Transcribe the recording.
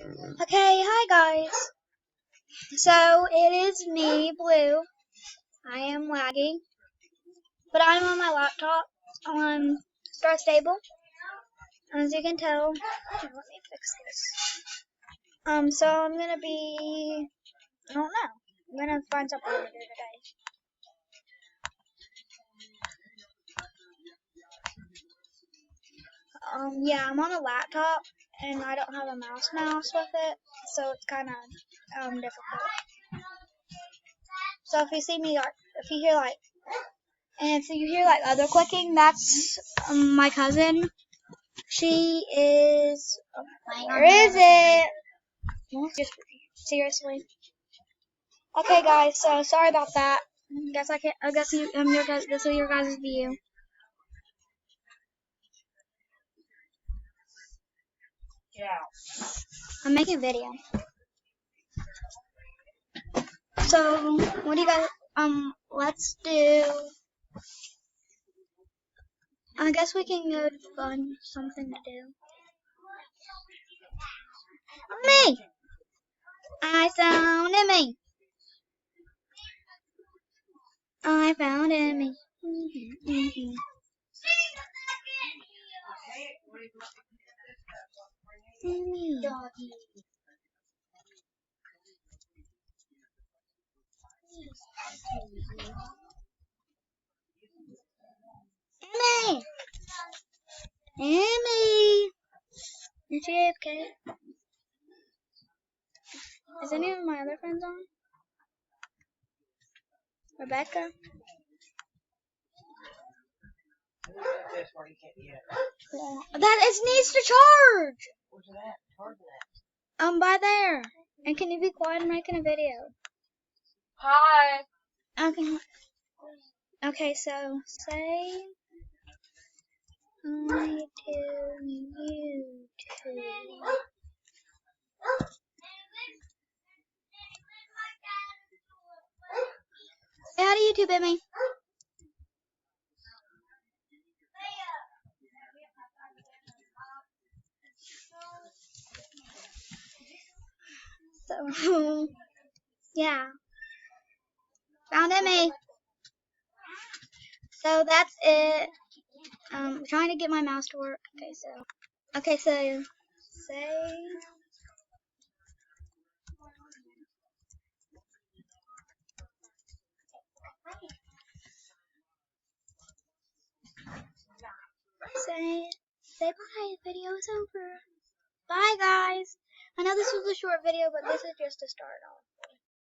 Okay, hi guys. So it is me, Blue. I am lagging, but I'm on my laptop on Star Stable. As you can tell, here, let me fix this. So I'm gonna be, I don't know. I'm gonna find something to do today. Yeah, I'm on a laptop and I don't have a mouse with it, so it's kind of difficult. So if you see me, if you hear other clicking, that's my cousin. She is. Where is it? Just seriously. Okay, guys. So sorry about that. I guess this is your guys' view. I'm making a video. So what do you guys? Let's do. I guess we can go to find something to do. Me. I found Emmy. I found Emmy. Emmy. Doggy. Emmy. Emmy. Is she AFK? Is any of my other friends on? Rebecca? That needs to charge! Where's it at? Charge By it. there. And can you be quiet? I'm making a video. Hi. Okay. Okay, so say hi to YouTube. Say hi to YouTube, Emmy. So, yeah. Found Emmy. So that's it. Trying to get my mouse to work. Okay, so say say bye. The video is over. Bye, guys. I know this was a short video, but this is just to start off.